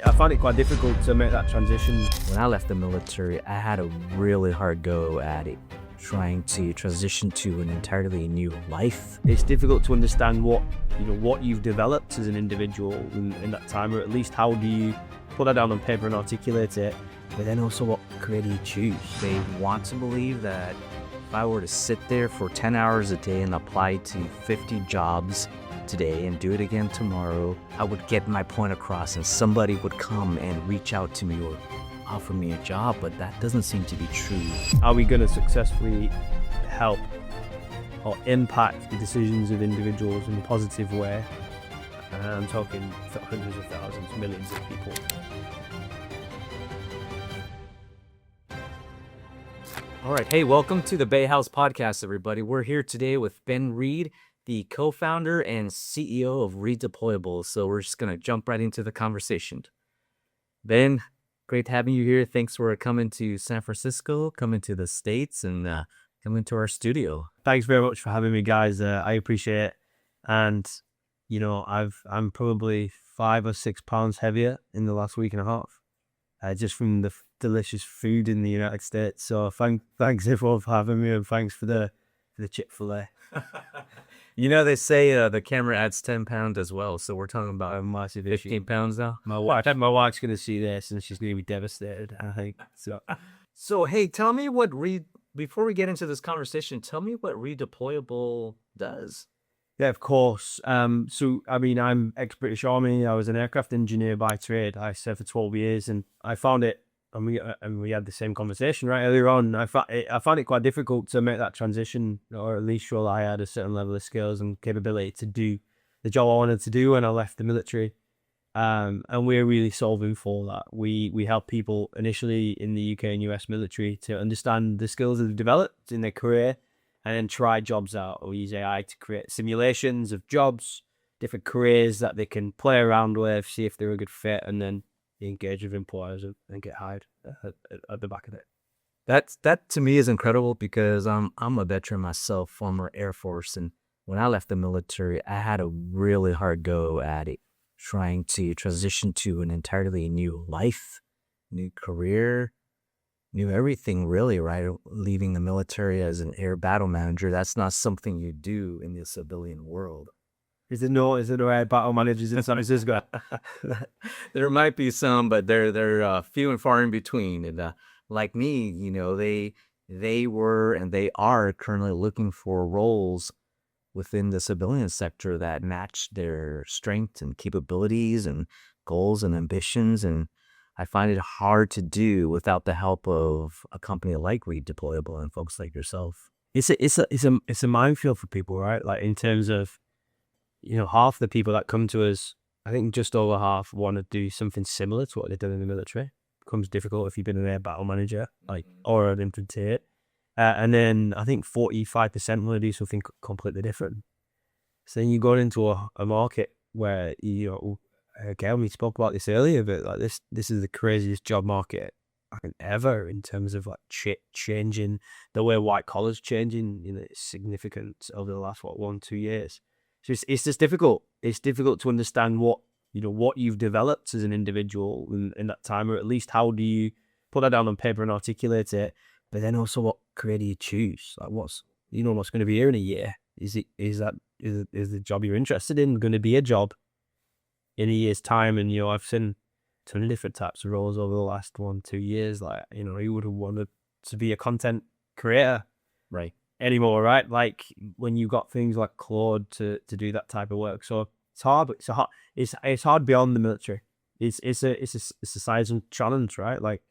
I found it quite difficult to make that transition. When I left the military, I had a really hard go at it, trying to transition to an entirely new life. It's difficult to understand what you've developed as an individual in that time, or at least how do you put that down on paper and articulate it. But then also, what career do you choose? They want to believe that if I were to sit there for 10 hours a day and apply to 50 jobs today and do it again tomorrow, I would get my point across and somebody would come and reach out to me or offer me a job, but that doesn't seem to be true. Are we going to successfully help or impact the decisions of individuals in a positive way? And I'm talking hundreds of thousands, millions of people. All right, hey, welcome to the Bayhaus podcast, everybody. We're here today with Ben Reed, the co-founder and CEO of Redeployable. So we're just going to jump right into the conversation. Ben, great having you here. Thanks for coming to San Francisco, coming to the States, and coming to our studio. Thanks very much for having me, guys. I appreciate it. And, I'm probably 5 or 6 pounds heavier in the last week and a half, just from the delicious food in the United States. So thanks everyone for having me, and thanks for the Chick-fil-A. They say the camera adds 10 pounds as well. So we're talking about A massive 15 issue. pounds now. My wife's going to see this and she's going to be devastated, I think. So, hey, tell me before we get into this conversation, tell me what Redeployable does. Yeah, of course. I'm ex-British Army. I was an aircraft engineer by trade. I served for 12 years and I found it, and we had the same conversation right earlier on. I found it quite difficult to make that transition, or at least sure I had a certain level of skills and capability to do the job I wanted to do when I left the military. And we're really solving for that. We help people initially in the UK and US military to understand the skills that they've developed in their career and then try jobs out. We use AI to create simulations of jobs, different careers that they can play around with, see if they're a good fit, and then engage with employers and get hired at the back of it. That to me is incredible because I'm a veteran myself, former Air Force, and when I left the military, I had a really hard go at it, trying to transition to an entirely new life, new career, new everything really, right? Leaving the military as an air battle manager, that's not something you do in the civilian world. Is there no air battle managers in San Francisco? There might be some, but they're few and far in between. And like me, they were and they are currently looking for roles within the civilian sector that match their strengths and capabilities and goals and ambitions. And I find it hard to do without the help of a company like Redeployable and folks like yourself. It's a minefield for people, right? Like in terms of, half the people that come to us, I think just over half want to do something similar to what they've done in the military. It becomes difficult if you've been an air battle manager, or an infantry. And then I think 45% want to do something completely different. So then you go into a market where, again, we spoke about this earlier, but like this is the craziest job market ever in terms of like changing the way white collar's changing, it's significant over the last 1-2 years. So it's just difficult. It's difficult to understand what you've developed as an individual in that time, or at least how do you put that down on paper and articulate it. But then also, what career do you choose? Like what's going to be here in a year? Is the job you're interested in going to be a job in a year's time? And I've seen a ton of different types of roles over the last 1-2 years. Like you would have wanted to be a content creator, right? Anymore, right? Like when you got things like Claude to do that type of work. So it's hard. It's hard beyond the military. It's a sizable challenge, right? Like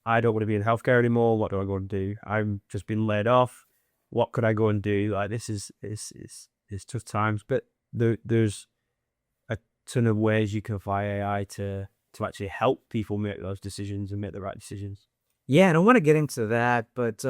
I don't want to be in healthcare anymore. What do I go and do? I'm just been laid off. What could I go and do? Like this is tough times, but there's a ton of ways you can apply AI to actually help people make those decisions and make the right decisions. Yeah, and I want to get into that, but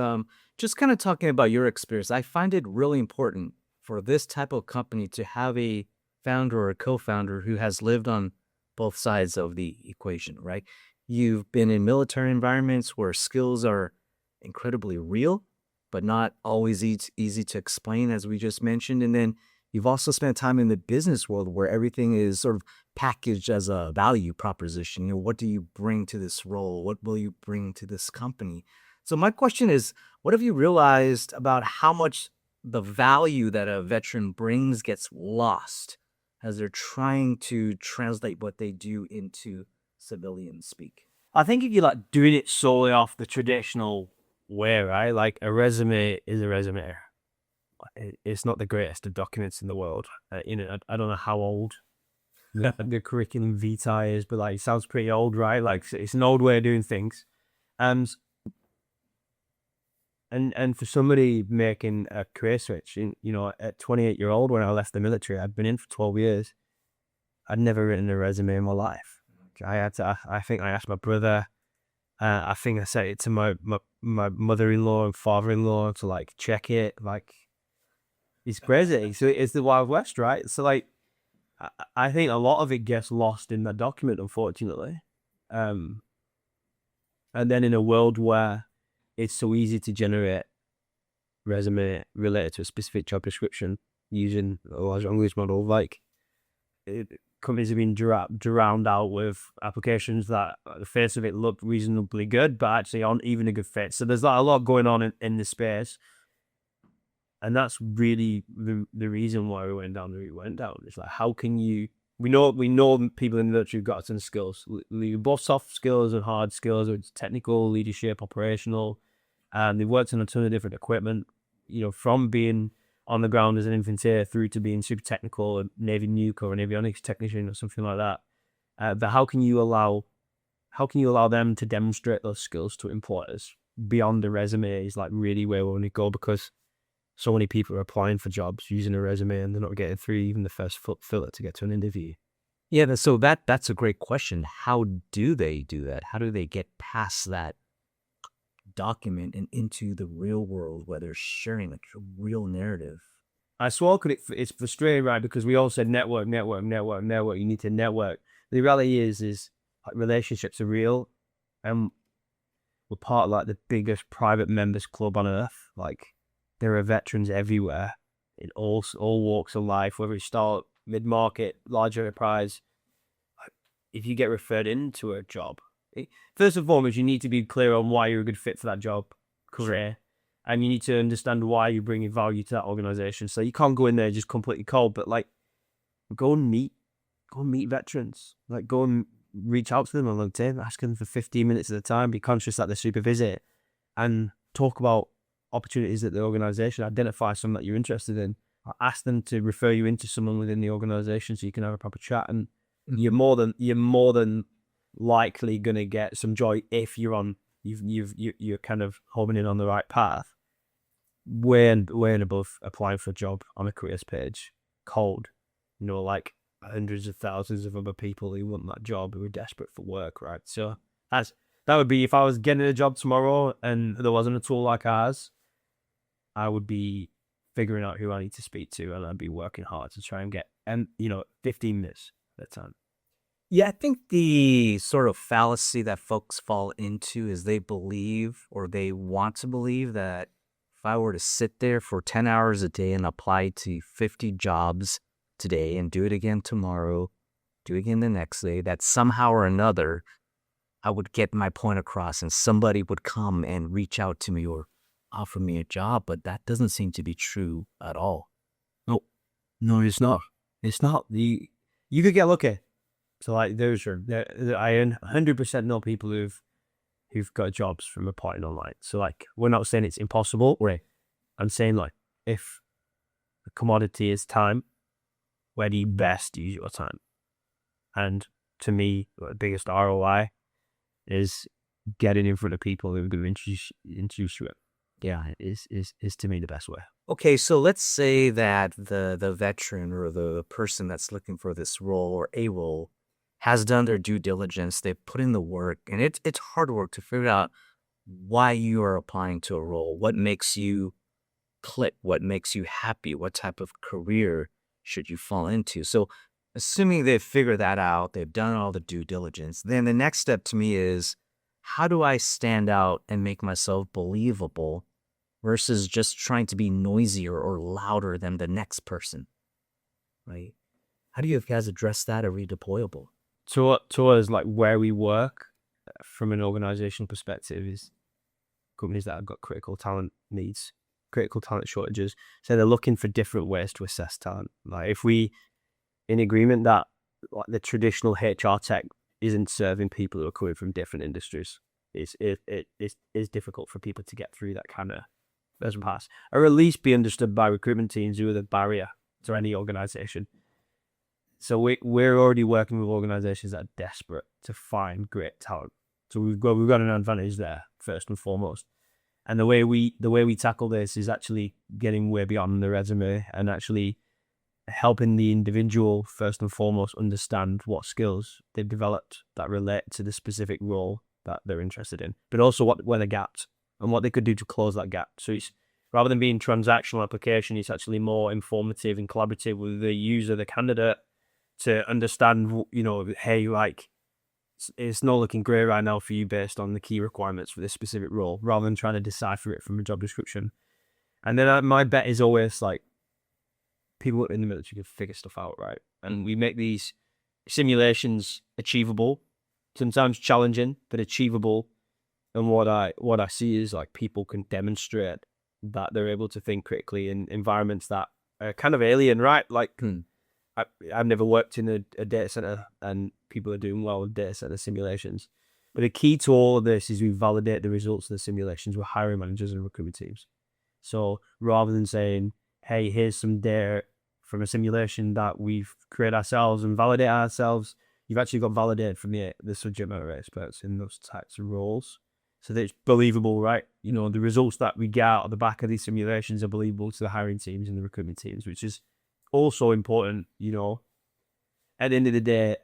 just kind of talking about your experience, I find it really important for this type of company to have a founder or a co-founder who has lived on both sides of the equation, right? You've been in military environments where skills are incredibly real, but not always easy to explain, as we just mentioned. And then you've also spent time in the business world where everything is sort of packaged as a value proposition. You know, what do you bring to this role? What will you bring to this company? So my question is, what have you realized about how much the value that a veteran brings gets lost as they're trying to translate what they do into civilian speak? I think if you're like doing it solely off the traditional way, right? Like a resume is a resume. It's not the greatest of documents in the world. I don't know how old the curriculum vitae is, but like it sounds pretty old, right? Like it's an old way of doing things. And for somebody making a career switch, at 28-year-old when I left the military, I'd been in for 12 years. I'd never written a resume in my life. I think I asked my brother. I think I said it to my mother-in-law and father-in-law to like check it. Like it's crazy. So it's the Wild West, right? So like I think a lot of it gets lost in that document, unfortunately. And then in a world where it's so easy to generate resume related to a specific job description using a large language model, like companies have been drowned out with applications that at the face of it look reasonably good, but actually aren't even a good fit. So there's like a lot going on in the space. And that's really the reason why we went down the route we went down. It's like, how can you, we know people in the military have got a ton of skills, both soft skills and hard skills, it's technical, leadership, operational, and they've worked on a ton of different equipment, from being on the ground as an infantry through to being super technical, a Navy nuke or an avionics technician or something like that. But how can you allow them to demonstrate those skills to employers beyond the resume is like really where we want to go, because so many people are applying for jobs using a resume and they're not getting through even the first filter to get to an interview. Yeah, so that's a great question. How do they do that? How do they get past that document and into the real world where they're sharing like a real narrative? I swore it's frustrating, right? Because we all said network. You need to network. The reality is like relationships are real, and we're part of like the biggest private members club on earth. Like there are veterans everywhere in all walks of life, whether you start mid-market, large enterprise. If you get referred into a job, first and foremost, you need to be clear on why you're a good fit for that job career. And you need to understand why you're bringing value to that organization. So you can't go in there just completely cold, but like go and meet veterans. Like go and reach out to them on LinkedIn, ask them for 15 minutes at a time, be conscious that they're super busy, and talk about opportunities at the organization, identify some that you're interested in, ask them to refer you into someone within the organization so you can have a proper chat. And you're more than likely going to get some joy if you're kind of homing in on the right path, way and above applying for a job on a careers page cold, like hundreds of thousands of other people who want that job, who are desperate for work, right? So that would be, if I was getting a job tomorrow and there wasn't a tool like ours, I would be figuring out who I need to speak to, and I'd be working hard to try and get 15 minutes at a time. Yeah, I think the sort of fallacy that folks fall into is they believe, or they want to believe, that if I were to sit there for 10 hours a day and apply to 50 jobs today and do it again tomorrow, do it again the next day, that somehow or another I would get my point across and somebody would come and reach out to me or offer me a job. But that doesn't seem to be true at all. No, it's not. It's not. You could get lucky. So like I 100% know people who've got jobs from applying online. So like we're not saying it's impossible. Right. I'm saying like if the commodity is time, where do you best use your time? And to me, the biggest ROI is getting in front of people who are going to introduce you. Yeah, is to me the best way. Okay, so let's say that the veteran or the person that's looking for this role or a role has done their due diligence. They've put in the work, and it's hard work to figure out why you are applying to a role, what makes you click, what makes you happy, what type of career should you fall into. So assuming they've figured that out, they've done all the due diligence, then the next step to me is, how do I stand out and make myself believable versus just trying to be noisier or louder than the next person, right? How do you guys address that at Redeployable? To us, like where we work from an organization perspective is companies that have got critical talent needs, critical talent shortages. So they're looking for different ways to assess talent. Like if we in agreement that like the traditional HR tech isn't serving people who are coming from different industries, it is difficult for people to get through that kind of first pass, or at least be understood by recruitment teams who are the barrier to any organization. So we're already working with organizations that are desperate to find great talent. So we've got an advantage there first and foremost. And the way we tackle this is actually getting way beyond the resume and actually helping the individual first and foremost understand what skills they've developed that relate to the specific role that they're interested in, but also where the gaps and what they could do to close that gap. So it's rather than being transactional application, it's actually more informative and collaborative with the user, the candidate, to understand, hey, like it's not looking great right now for you based on the key requirements for this specific role, rather than trying to decipher it from a job description. And then my bet is always like people in the military can figure stuff out, right? And we make these simulations achievable, sometimes challenging, but achievable. And what I see is like people can demonstrate that they're able to think critically in environments that are kind of alien, right? Like I've never worked in a data center, and people are doing well with data center simulations. But the key to all of this is we validate the results of the simulations with hiring managers and recruitment teams. So rather than saying, hey, here's some data from a simulation that we've created ourselves and validate ourselves, you've actually got validated from the subject matter experts in those types of roles. So that it's believable, right? The results that we get out of the back of these simulations are believable to the hiring teams and the recruitment teams, which is also important. At the end of the day,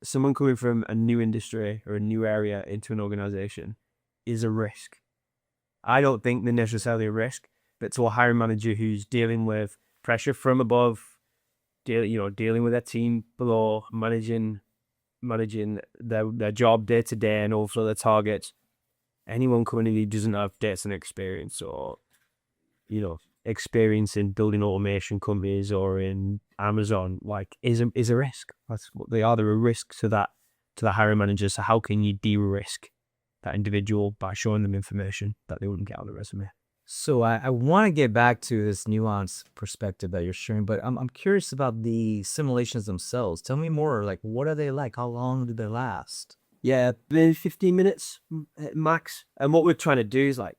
someone coming from a new industry or a new area into an organization is a risk. I don't think they're necessarily a risk, but to a hiring manager who's dealing with pressure from above, dealing with their team below, managing their job day to day and also their targets, anyone coming in who doesn't have data center experience or, experience in building automation companies or in Amazon, like is a risk. That's what they are. They're a risk to the hiring manager. So how can you de-risk that individual by showing them information that they wouldn't get on the resume? So I want to get back to this nuanced perspective that you're sharing, but I'm curious about the simulations themselves. Tell me more. Like, what are they like? How long do they last? Yeah, maybe 15 minutes max. And what we're trying to do is like,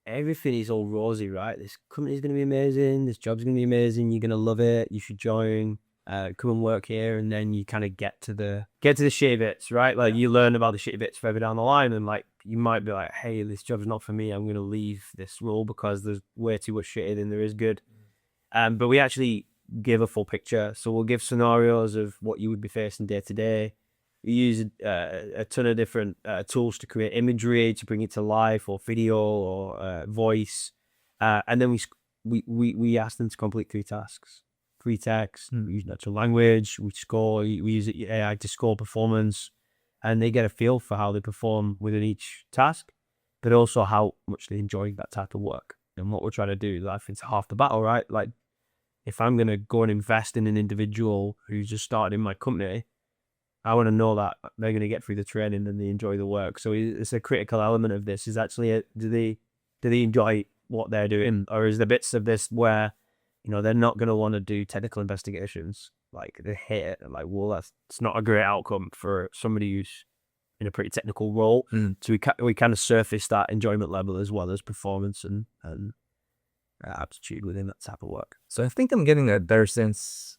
everything is all rosy, right? This company's going to be amazing. This job's going to be amazing. You're going to love it. You should join. Come and work here. And then you kind of get to the shitty bits, right? Like you learn about the shitty bits further down the line. And like, you might be like, hey, this job's not for me. I'm going to leave this role because there's way too much shitty than there is good. But we actually give a full picture. So we'll give scenarios of what you would be facing day to day. We use a ton of different tools to create imagery, to bring it to life, or video, or voice. And then we ask them to complete 3 tasks. 3 texts, we use natural language, we use AI to score performance, and they get a feel for how they perform within each task, but also how much they enjoy that type of work. And what we're trying to do, I think it's half the battle, right? Like, if I'm going to go and invest in an individual who's just started in my company, I want to know that they're going to get through the training and they enjoy the work. So it's a critical element of this is actually, do they enjoy what they're doing? Or is there bits of this where, they're not going to want to do technical investigations? Like they hate it. And like, well, it's not a great outcome for somebody who's in a pretty technical role. So we kind of surface that enjoyment level as well as performance and aptitude within that type of work. So I think I'm getting a better sense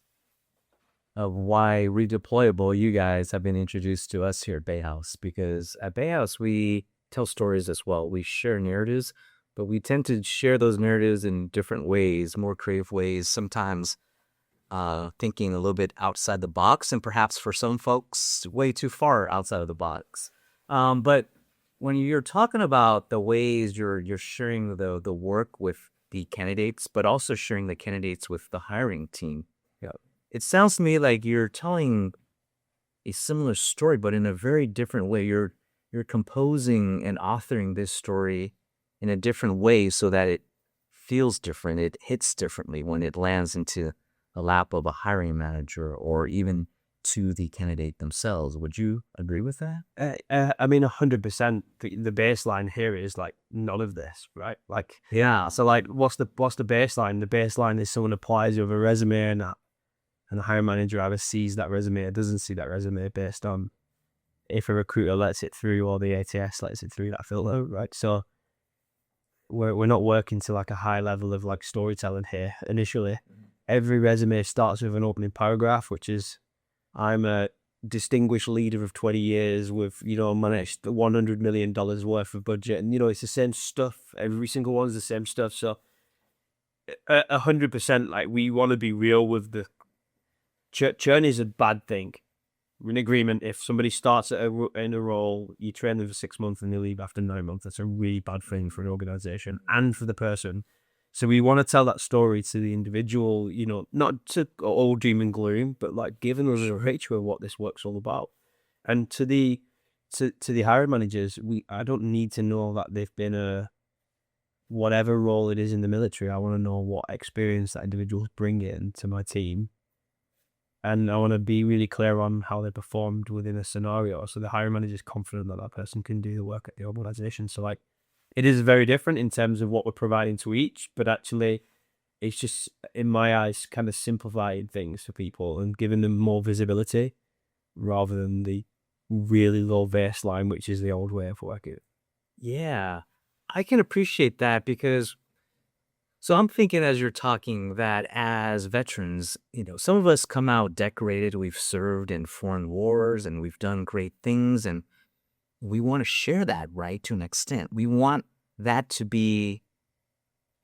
of why Redeployable, you guys have been introduced to us here at Bayhaus, because at Bayhaus, we tell stories as well. We share narratives, but we tend to share those narratives in different ways, more creative ways, sometimes thinking a little bit outside the box, and perhaps for some folks, way too far outside of the box. But when you're talking about the ways you're sharing the work with the candidates, but also sharing the candidates with the hiring team, it sounds to me like you're telling a similar story, but in a very different way. You're composing and authoring this story in a different way so that it feels different. It hits differently when it lands into lap of a hiring manager or even to the candidate themselves. Would you agree with that? I mean, 100%. The baseline here is like none of this, right? Like, Yeah. so like, what's the baseline? The baseline is someone applies with a resume, and the hiring manager either sees that resume or doesn't see that resume based on if a recruiter lets it through or the ATS lets it through that filter, right? So we're not working to like a high level of like storytelling here initially. Every resume starts with an opening paragraph, which is, I'm a distinguished leader of 20 years with, managed $100 million worth of budget. And, it's the same stuff. Every single one's the same stuff. So 100%, like, we want to be real with the churn is a bad thing. We're in agreement. If somebody starts in a role, you train them for 6 months and they leave after 9 months, that's a really bad thing for an organization and for the person. So we want to tell that story to the individual, not to all doom and gloom, but like giving us a picture of what this work's all about. And to the hiring managers, I don't need to know that they've been a whatever role it is in the military. I want to know what experience that individual's bringing to my team. And I want to be really clear on how they performed within a scenario. So the hiring manager is confident that that person can do the work at the organization. So like, it is very different in terms of what we're providing to each, but actually it's just, in my eyes, kind of simplifying things for people and giving them more visibility rather than the really low baseline, which is the old way of working. Yeah, I can appreciate that because so I'm thinking as you're talking that as veterans, some of us come out decorated. We've served in foreign wars and we've done great things, and we want to share that, right, to an extent. We want that to be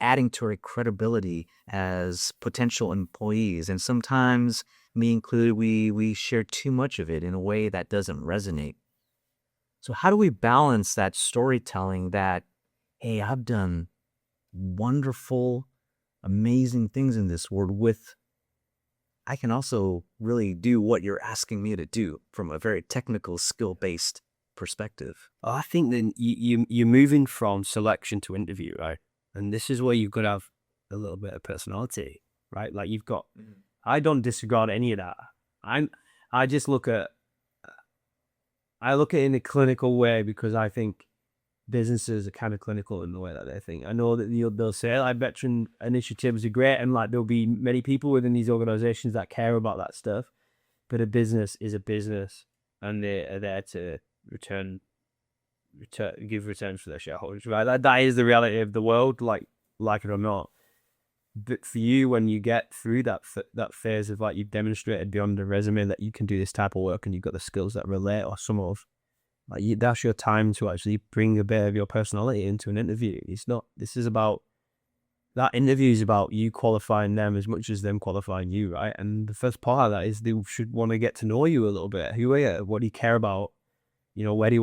adding to our credibility as potential employees. And sometimes, me included, we share too much of it in a way that doesn't resonate. So how do we balance that storytelling that, hey, I've done wonderful, amazing things in this world with, I can also really do what you're asking me to do from a very technical, skill-based perspective? I think then you're moving from selection to interview, right? And this is where you've got to have a little bit of personality, right? Like you've got, I don't disregard any of that. I just look at it in a clinical way because I think businesses are kind of clinical in the way that they think. I know that they'll say like veteran initiatives are great and like there'll be many people within these organizations that care about that stuff, but a business is a business and they are there to give returns for their shareholders, right? That is the reality of the world, like it or not. But for you, when you get through that phase of like you've demonstrated beyond the resume that you can do this type of work and you've got the skills that relate or some of, like that's your time to actually bring a bit of your personality into an interview. That interview is about you qualifying them as much as them qualifying you, right? And the first part of that is they should want to get to know you a little bit. Who are you? What do you care about? Where do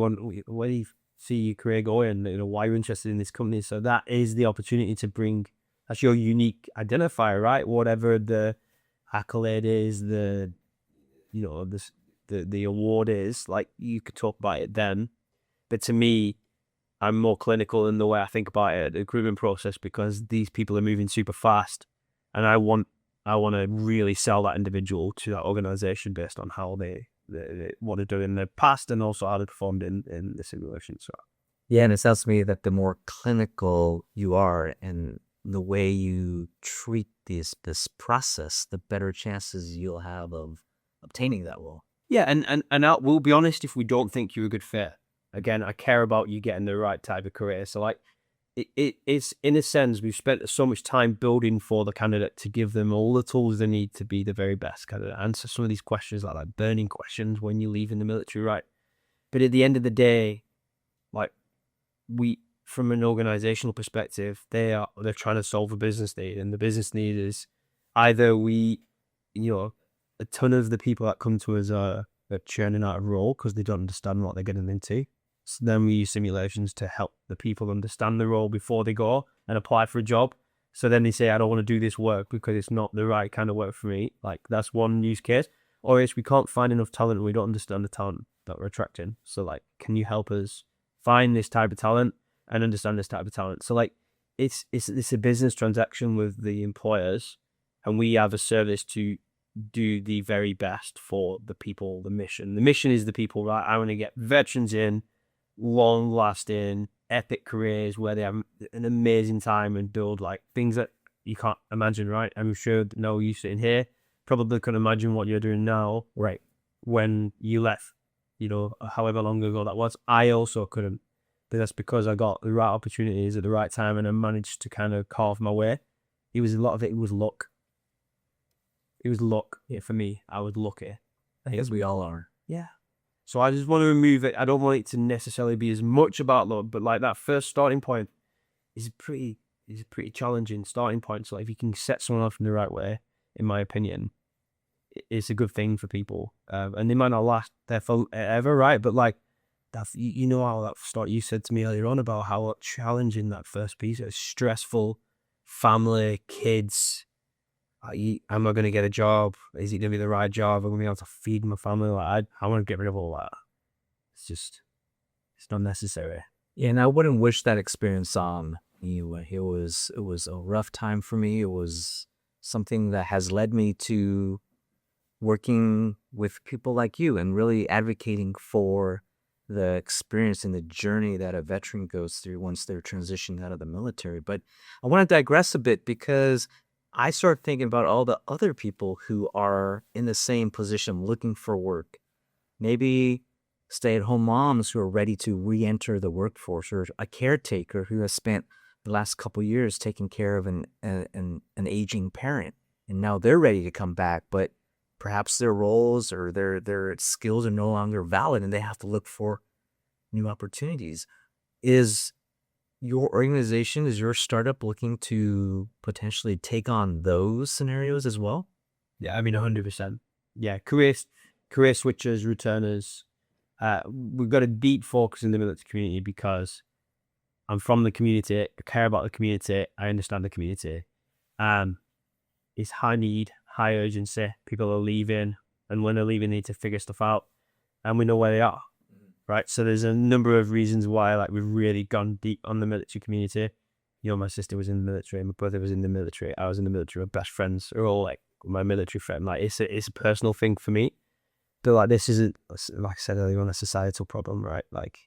you see your career going? Why you're interested in this company. So that is the opportunity to bring, that's your unique identifier, right? Whatever the accolade is, the award is, like you could talk about it then. But to me, I'm more clinical in the way I think about it, the recruitment process, because these people are moving super fast, and I want to really sell that individual to that organization based on how they what they're doing in the past and also how they performed in the simulation. So yeah, and it sounds to me that the more clinical you are and the way you treat this process, the better chances you'll have of obtaining that role. Yeah, and we'll be honest, if we don't think you're a good fit, again, I care about you getting the right type of career. So like, it's in a sense, we've spent so much time building for the candidate to give them all the tools they need to be the very best, kind of answer some of these questions, like burning questions when you leave in the military, right? But at the end of the day, like from an organizational perspective, they're trying to solve a business need, and the business need is either a ton of the people that come to us are churning out of role because they don't understand what they're getting into. So then we use simulations to help the people understand the role before they go and apply for a job. So then they say, I don't want to do this work because it's not the right kind of work for me. Like that's one use case. Or is we can't find enough talent and we don't understand the talent that we're attracting. So like, can you help us find this type of talent and understand this type of talent? So like, it's a business transaction with the employers, and we have a service to do the very best for the people. The mission is the people, right? I want to get veterans in, long lasting, epic careers where they have an amazing time and build like things that you can't imagine, right? I'm sure no, you sitting here probably couldn't imagine what you're doing now, Right. when you left, however long ago that was. I also couldn't, but that's because I got the right opportunities at the right time and I managed to kind of carve my way. It was a lot of it was luck. It was luck. Yeah, for me, I was lucky. I guess we all are. Yeah. So I just want to remove it. I don't want it to necessarily be as much about luck, but like that first starting point is a pretty challenging starting point. So if you can set someone up in the right way, in my opinion, it's a good thing for people. And they might not last there forever, right? But like that, you know how that start you said to me earlier on about how challenging that first piece is. Stressful, family, kids. Am I going to get a job? Is it going to be the right job? Am I going to be able to feed my family? Like I want to get rid of all that. It's not necessary. Yeah, and I wouldn't wish that experience on you. It was a rough time for me. It was something that has led me to working with people like you and really advocating for the experience and the journey that a veteran goes through once they're transitioned out of the military. But I want to digress a bit because I start thinking about all the other people who are in the same position looking for work. Maybe stay-at-home moms who are ready to re-enter the workforce, or a caretaker who has spent the last couple of years taking care of an aging parent, and now they're ready to come back, but perhaps their roles or their skills are no longer valid, and they have to look for new opportunities. Is your organization, is your startup looking to potentially take on those scenarios as well? Yeah, I mean, 100%. Yeah, career switchers, returners. We've got a deep focus in the military community because I'm from the community. I care about the community. I understand the community. It's high need, high urgency. People are leaving, and when they're leaving, they need to figure stuff out, and we know where they are, right? So there's a number of reasons why, like, we've really gone deep on the military community. My sister was in the military, my brother was in the military, I was in the military. My best friends are all like my military friend. Like, it's a personal thing for me. But like, this isn't, like I said earlier on, a societal problem, right? Like,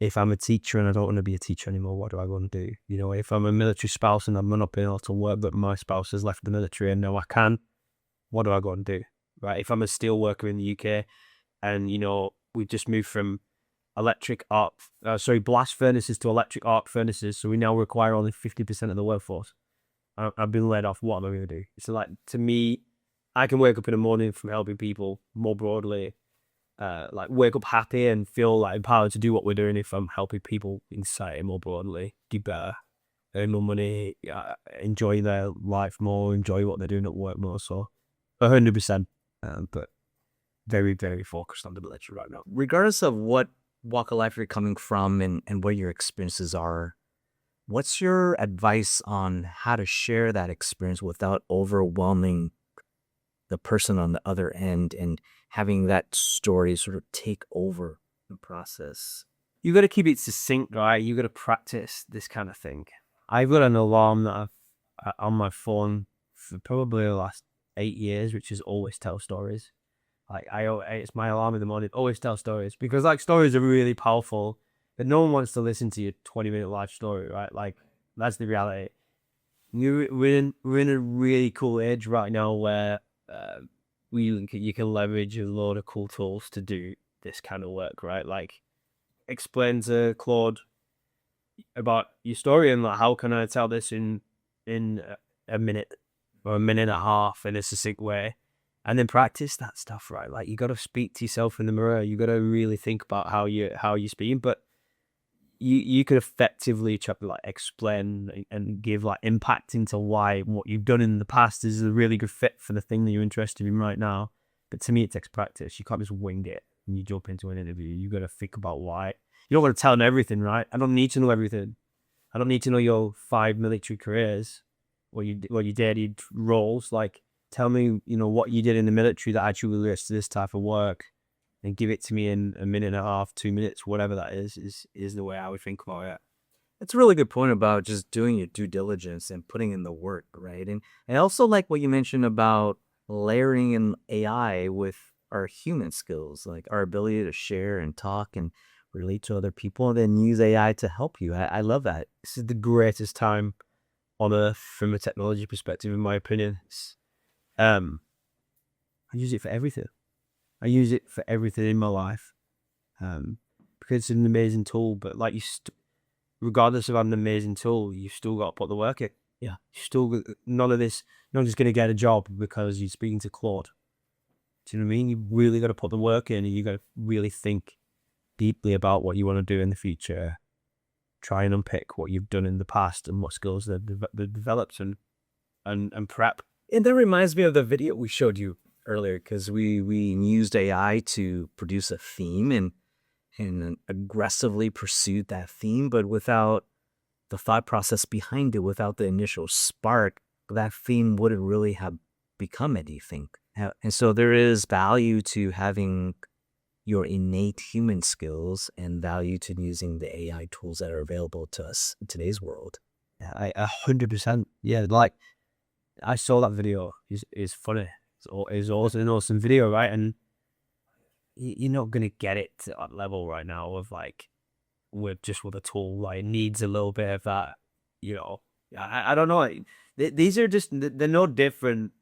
if I'm a teacher and I don't want to be a teacher anymore, what do I go and do? If I'm a military spouse and I'm not being able to work, but my spouse has left the military and now I can, what do I go and do? Right? If I'm a steel worker in the UK and, we've just moved from blast furnaces to electric arc furnaces, so we now require only 50% of the workforce. I've been laid off. What am I going to do? It's like, to me, I can wake up in the morning from helping people more broadly, like wake up happy and feel like empowered to do what we're doing if I'm helping people in society more broadly, do better, earn more money, enjoy their life more, enjoy what they're doing at work more. So 100%, but very, very focused on the military right now. Regardless of what walk of life you're coming from and what your experiences are, what's your advice on how to share that experience without overwhelming the person on the other end and having that story sort of take over the process? You got to keep it succinct, right? You got to practice this kind of thing. I've got an alarm that I've on my phone for probably the last 8 years, which is always tell stories. Like, it's my alarm in the morning, always tell stories, because like, stories are really powerful, but no one wants to listen to your 20-minute life story, right? Like, that's the reality. We're in a really cool age right now where you can leverage a load of cool tools to do this kind of work, right? Like, explain to Claude about your story and like, how can I tell this in a minute or a minute and a half in a succinct way, and then practice that stuff, right? Like, you got to speak to yourself in the mirror. You got to really think about how you're speaking, but you could effectively try to like explain and give like impact into why what you've done in the past is a really good fit for the thing that you're interested in right now. But to me, it takes practice. You can't just wing it when you jump into an interview. You got to think about why. You don't want to tell them everything, right? I don't need to know everything. I don't need to know your 5 military careers or your dated roles. Like, tell me, what you did in the military that actually relates to this type of work, and give it to me in a minute and a half, 2 minutes, whatever that is the way I would think about it. It's a really good point about just doing your due diligence and putting in the work, right? And I also like what you mentioned about layering in AI with our human skills, like our ability to share and talk and relate to other people, and then use AI to help you. I love that. This is the greatest time on earth from a technology perspective, in my opinion. Um, I use it for everything. I use it for everything in my life. Because it's an amazing tool, but like regardless of having an amazing tool, you still got to put the work in. Yeah. You still none of this. You're not just going to get a job because you're speaking to Claude. Do you know what I mean? You really got to put the work in, and you got to really think deeply about what you want to do in the future. Try and unpick what you've done in the past and what skills they've developed, and prep. And that reminds me of the video we showed you earlier, because we used AI to produce a theme and aggressively pursued that theme, but without the thought process behind it, without the initial spark, that theme wouldn't really have become anything. And so there is value to having your innate human skills and value to using the AI tools that are available to us in today's world. Yeah, 100%. Yeah, like I saw that video. It's funny. It's also an awesome video, right? And you're not gonna get it to that level right now of like with a tool. Like it needs a little bit of that. I don't know. These are just they're no different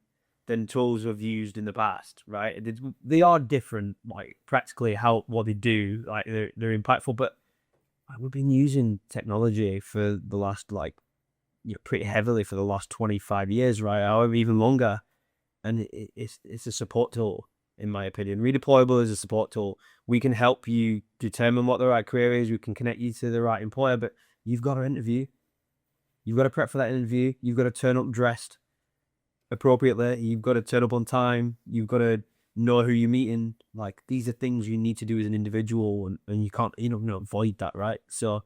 than tools we've used in the past, right? They are different, like practically what they do. Like they're impactful, but we've been using technology for the last pretty heavily for the last 25 years, right? Or even longer. And it's a support tool, in my opinion. Redeployable is a support tool. We can help you determine what the right career is. We can connect you to the right employer, but you've got to interview. You've got to prep for that interview. You've got to turn up dressed appropriately. You've got to turn up on time. You've got to know who you're meeting. Like these are things you need to do as an individual, and you can't, avoid that, right? So,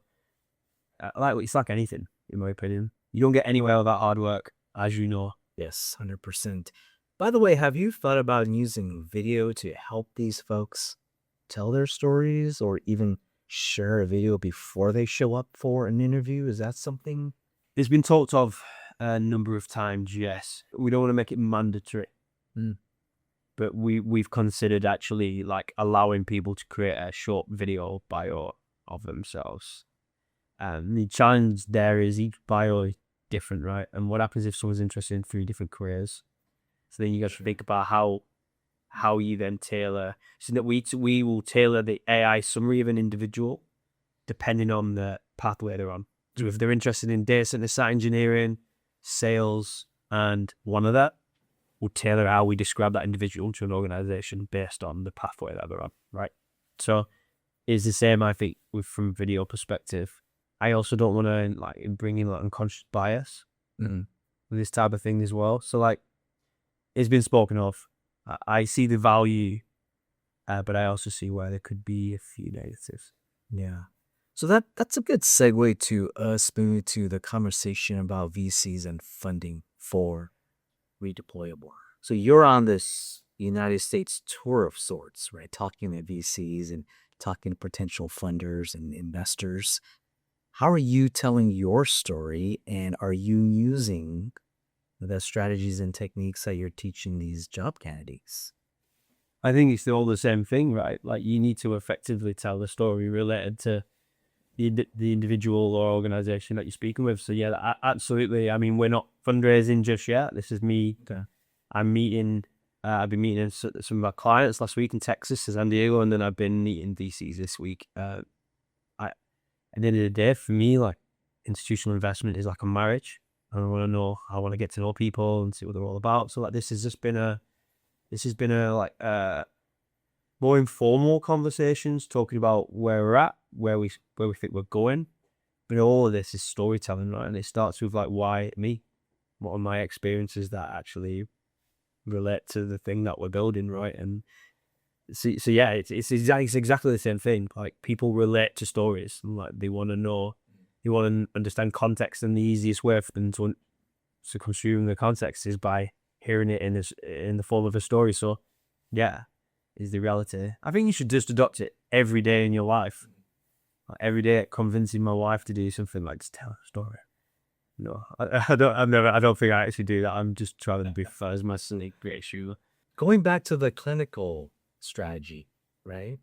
it's like anything, in my opinion. You don't get anywhere without hard work, as you know. Yes, 100%. By the way, have you thought about using video to help these folks tell their stories or even share a video before they show up for an interview? Is that something? It's been talked of a number of times, yes. We don't want to make it mandatory. But we've considered actually like allowing people to create a short video bio of themselves. The challenge there is each bio is different, right? And what happens if someone's interested in 3 different careers? So then you got to think about how you then tailor. So that we will tailor the AI summary of an individual depending on the pathway they're on. So if they're interested in data center site engineering, sales, and one of that, we'll tailor how we describe that individual to an organization based on the pathway that they're on, right? So it's the same, I think, from video perspective. I also don't want to bring in unconscious bias with this type of thing as well. So it's been spoken of. I see the value, but I also see where there could be a few negatives. Yeah. So that's a good segue to us moving to the conversation about VCs and funding for Redeployable. So you're on this United States tour of sorts, right? Talking to VCs and talking to potential funders and investors. How are you telling your story, and are you using the strategies and techniques that you're teaching these job candidates? I think it's all the same thing, right? Like you need to effectively tell the story related to the individual or organization that you're speaking with. So yeah, absolutely. I mean, we're not fundraising just yet. This is me. Okay. I've been meeting some of our clients last week in Texas, San Diego, and then I've been meeting VCs this week. At the end of the day, for me, like institutional investment is like a marriage. I want to get to know people and see what they're all about. So this has been more informal conversations talking about where we're at, where we think we're going. But all of this is storytelling, right? And it starts with why me? What are my experiences that actually relate to the thing that we're building, right? And so yeah, it's exactly the same thing. Like people relate to stories, and they want to know, they want to understand context, and the easiest way for them to consume the context is by hearing it in the form of a story. So yeah, is the reality. I think you should just adopt it every day in your life. Like, every day convincing my wife to do something, like just tell a story. No, I don't think I actually do that. I'm just trying to be as my great issue. Going back to the clinical strategy, right?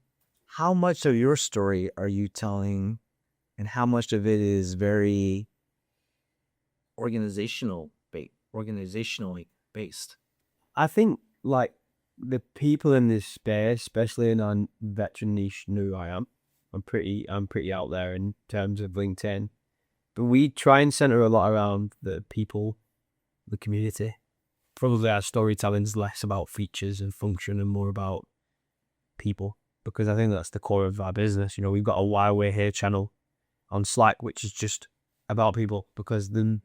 How much of your story are you telling, and how much of it is very organizationally based? I think like the people in this space, especially in our veteran niche, know who I am. I'm pretty out there in terms of LinkedIn, but we try and center a lot around the people, the community. Probably our storytelling is less about features and function and more about people, because I think that's the core of our business. You know, we've got a Why We're Here channel on Slack, which is just about people, because then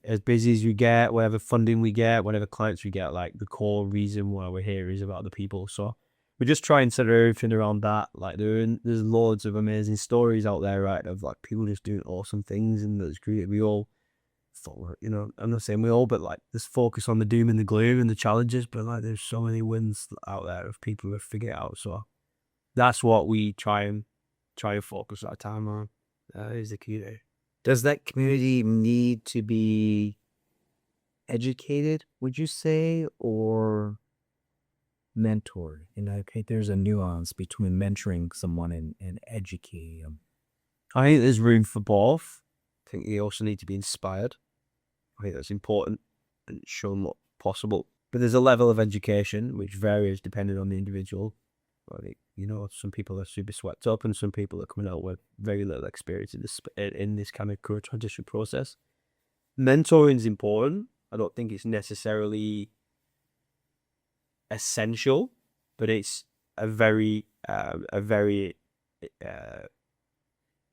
as busy as we get, whatever funding we get, whatever clients we get, like the core reason why we're here is about the people. So we just try and center everything around that. Like there's loads of amazing stories out there, right, of like people just doing awesome things, and that's great. We all thought, you know, I'm not saying we all, but like this focus on the doom and the gloom and the challenges, but like there's so many wins out there of people who have figured it out. So that's what we try and focus our time on. That is the key there. Does that community need to be educated, would you say, or mentored? And okay, there's a nuance between mentoring someone and educating them. I think there's room for both. I think you also need to be inspired. I think that's important and shown what's possible. But there's a level of education which varies depending on the individual. I think, you know, some people are super swept up, and some people are coming out with very little experience in this kind of career transition process. Mentoring is important. I don't think it's necessarily essential, but it's a very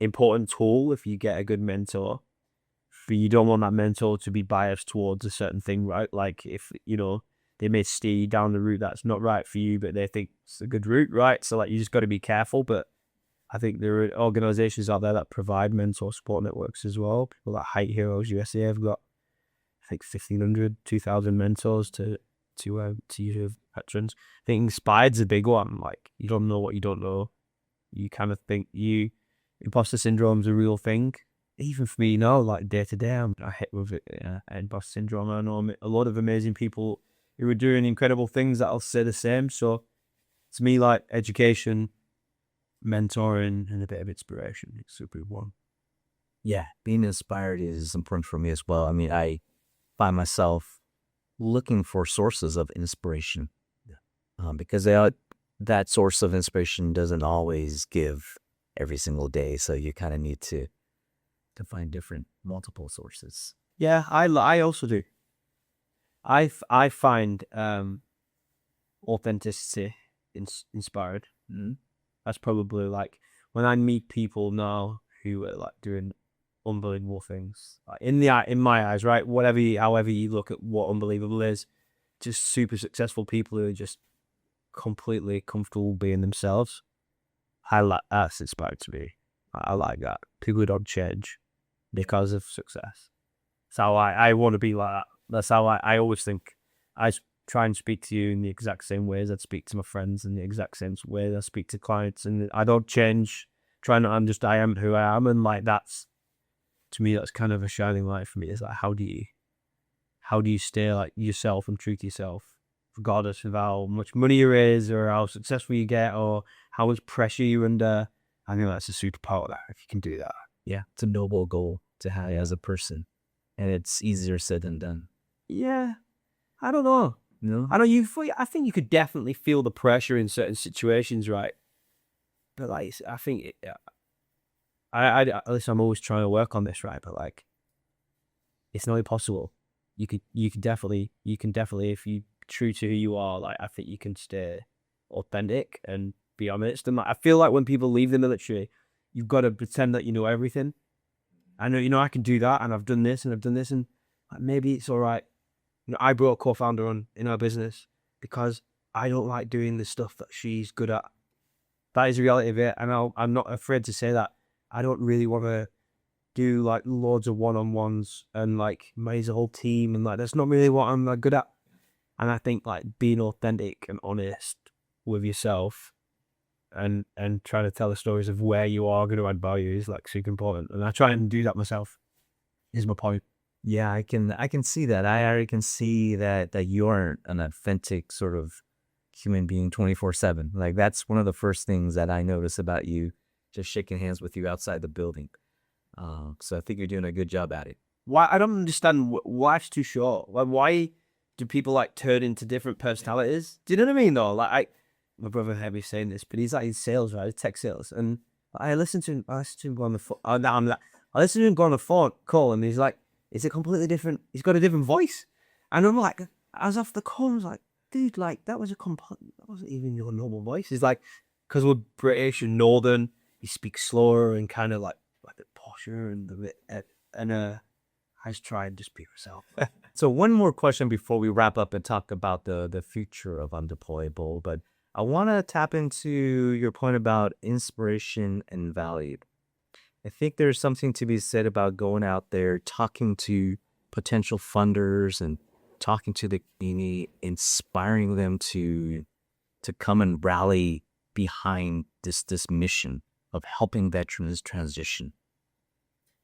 important tool if you get a good mentor. But you don't want that mentor to be biased towards a certain thing, right? Like if, you know, they may steer you down the route that's not right for you, but they think it's a good route, right? So like you just got to be careful. But I think there are organizations out there that provide mentor support networks as well. People like Height Heroes USA have got, I think, 1,500, 2,000 mentors to use veterans. I think Inspired's a big one. Like you don't know what you don't know. You kind of think imposter syndrome's a real thing. Even for me, you know, like day to day, I hit with it, imposter syndrome. I know a lot of amazing people who are doing incredible things that'll say the same. So to me, like education, mentoring, and a bit of inspiration, it's super important. Yeah, being inspired is important for me as well. I mean, I find myself looking for sources of inspiration, because that source of inspiration doesn't always give every single day. So you kind of need to find different multiple sources. Yeah, I also do. I find authenticity inspired. That's probably like when I meet people now who are like doing unbelievable things, like in my eyes, right? However you look at what unbelievable is, just super successful people who are just completely comfortable being themselves. That's inspired to me. I like that. People who don't change because of success. That's how I want to be like that. That's how I always think. I try and speak to you in the exact same ways I'd speak to my friends, in the exact same way I speak to clients, and I don't change. I am who I am, and like that's, to me, that's kind of a shining light for me. It's like how do you stay like yourself and true to yourself, regardless of how much money you raise or how successful you get or how much pressure you're under. I think that's a superpower there if you can do that. Yeah, it's a noble goal to have as a person, and it's easier said than done. Yeah, I don't know. No, I think you could definitely feel the pressure in certain situations, right? But like, I think at least I'm always trying to work on this, right? But like, it's not impossible. You can definitely, if you true to who you are, like I think you can stay authentic and be honest. And like, I feel like when people leave the military, you've got to pretend that you know everything. I know, you know, I can do that, and I've done this, and I've done this, and like, maybe it's all right. You know, I brought a co-founder on in our business because I don't like doing the stuff that she's good at. That is the reality of it, and I'm not afraid to say that. I don't really want to do like loads of one-on-ones and like raise a whole team, and like that's not really what I'm good at. And I think like being authentic and honest with yourself and trying to tell the stories of where you are going to add value is like super important. And I try and do that myself. Is my point. Yeah, I can see that. I already can see that you're an authentic sort of human being 24/7. Like that's one of the first things that I notice about you, just shaking hands with you outside the building. So I think you're doing a good job at it. Why I don't understand why it's too short. Like why do people like turn into different personalities? Do you know what I mean though? My brother heard me saying this, but he's like in sales, right? Tech sales, and I listen to him go on the phone. I listen to him go on the phone call, and he's like, it's a completely different. He's got a different voice, and I'm like, I was off the call. I was like, dude, like that wasn't even your normal voice. He's like, because we're British and Northern, you speak slower and kind of like a bit posher and a bit I just try and just be yourself. So one more question before we wrap up and talk about the future of Undeployable, but I want to tap into your point about inspiration and value. I think there's something to be said about going out there, talking to potential funders and talking to the community, inspiring them to come and rally behind this mission of helping veterans transition.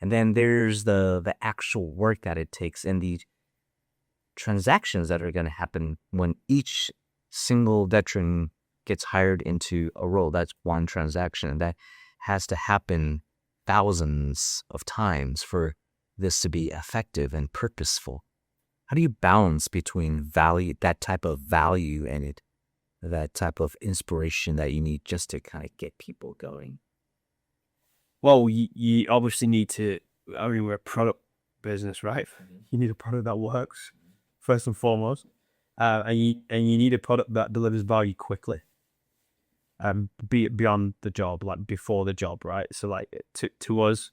And then there's the actual work that it takes and the transactions that are going to happen when each single veteran gets hired into a role. That's one transaction, and that has to happen thousands of times for this to be effective and purposeful. How do you balance between value, that type of value, and that type of inspiration that you need just to kind of get people going? Well, you obviously need to. I mean, we're a product business, right? You need a product that works first and foremost, and you need a product that delivers value quickly. Be it beyond the job, like before the job, right? So, like to us,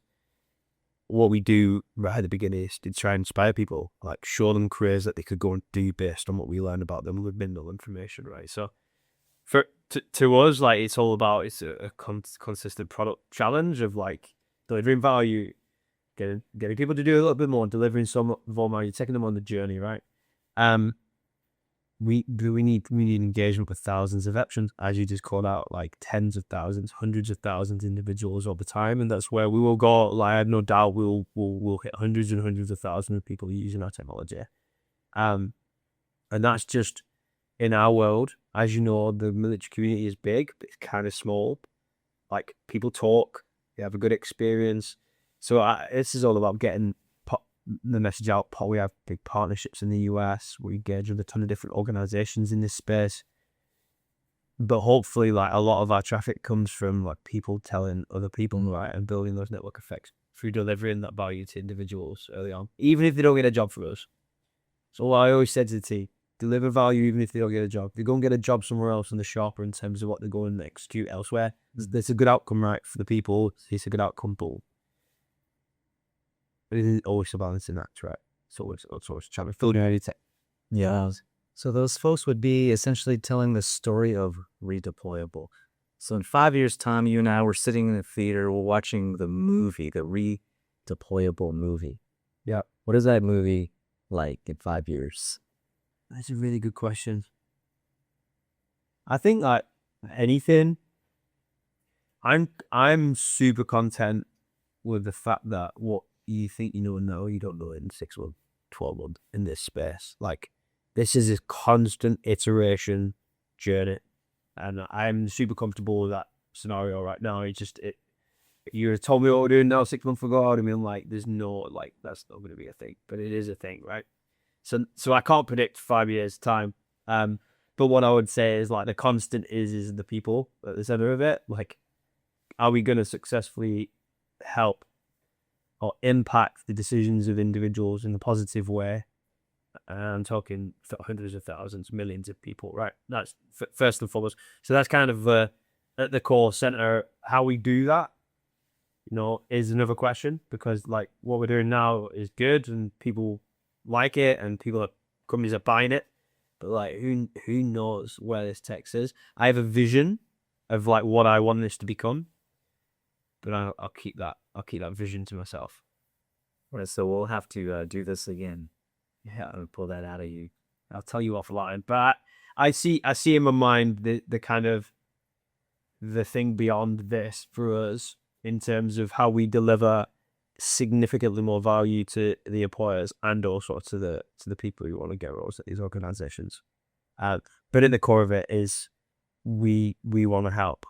what we do right at the beginning is to try and inspire people, like show them careers that they could go and do based on what we learn about them with minimal information, right? So, to us, like it's all about a consistent product challenge of like delivering value, getting people to do a little bit more, delivering some more value, taking them on the journey, right? We need engagement with thousands of veterans, as you just called out, like tens of thousands, hundreds of thousands of individuals over time, and that's where we will go. Like I have no doubt we'll hit hundreds and hundreds of thousands of people using our technology, and that's just in our world. As you know, the military community is big, but it's kind of small. Like people talk, they have a good experience. So this is all about getting the message out. We have big partnerships in the US. We engage with a ton of different organizations in this space. But hopefully, like a lot of our traffic comes from like people telling other people, right, and building those network effects through delivering that value to individuals early on, even if they don't get a job from us. So what I always said to the team, deliver value even if they don't get a job. If they go and get a job somewhere else in the shop or in terms of what they're going to execute elsewhere, there's a good outcome, right, for the people. It's a good outcome, but it isn't always a balancing act, right? It's always trying to fill your own tech. Yeah. So those folks would be essentially telling the story of Redeployable. So in 5 years' time, you and I were sitting in the theater, we're watching the movie, the Redeployable movie. Yeah. What is that movie like in 5 years? That's a really good question. I think like anything, I'm super content with the fact that what you think you know, you don't know in 6 months, 12 months in this space. Like this is a constant iteration journey, and I'm super comfortable with that scenario right now. It's just you told me what we're doing now 6 months ago. I mean, like there's no like that's not going to be a thing, but it is a thing, right? So I can't predict 5 years time. But what I would say is like the constant is the people at the center of it. Like, are we going to successfully help or impact the decisions of individuals in a positive way? I'm talking hundreds of thousands, millions of people, right? That's first and foremost. So that's kind of at the core center. How we do that, is another question, because like what we're doing now is good and people like it and companies are buying it. But like who knows where this tech is? I have a vision of like what I want this to become, but I'll keep that vision to myself. Right, so we'll have to do this again. Yeah, I'll pull that out of you. I'll tell you offline. But I see in my mind the kind of the thing beyond this for us in terms of how we deliver significantly more value to the employers and also to the people who want to get roles at these organizations. But at the core of it is we want to help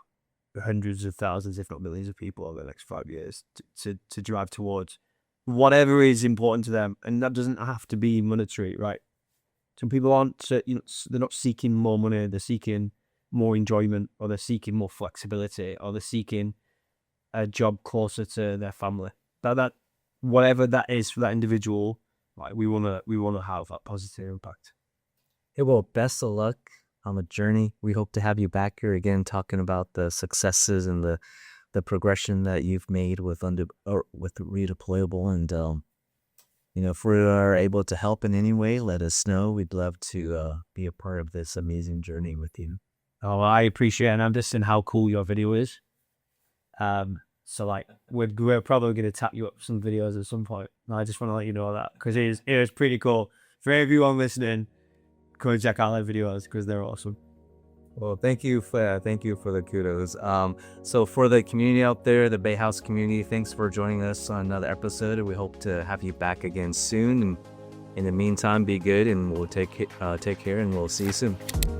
hundreds of thousands, if not millions of people over the next 5 years to drive towards whatever is important to them. And that doesn't have to be monetary, right? Some people aren't, they're not seeking more money, they're seeking more enjoyment, or they're seeking more flexibility, or they're seeking a job closer to their family. That whatever that is for that individual, like we wanna have that positive impact. Hey, well, best of luck on the journey. We hope to have you back here again talking about the successes and the progression that you've made with Redeployable. And if we are able to help in any way, let us know. We'd love to be a part of this amazing journey with you. Oh, I appreciate it, and I'm just seeing how cool your video is. So like we're probably going to tap you up some videos at some point. I just want to let you know that because it is pretty cool. For everyone listening, go and check out their videos because they're awesome. Well, thank you for the kudos. So for the community out there, the Bayhaus community, thanks for joining us on another episode. We hope to have you back again soon. And in the meantime, be good, and we'll take care, and we'll see you soon.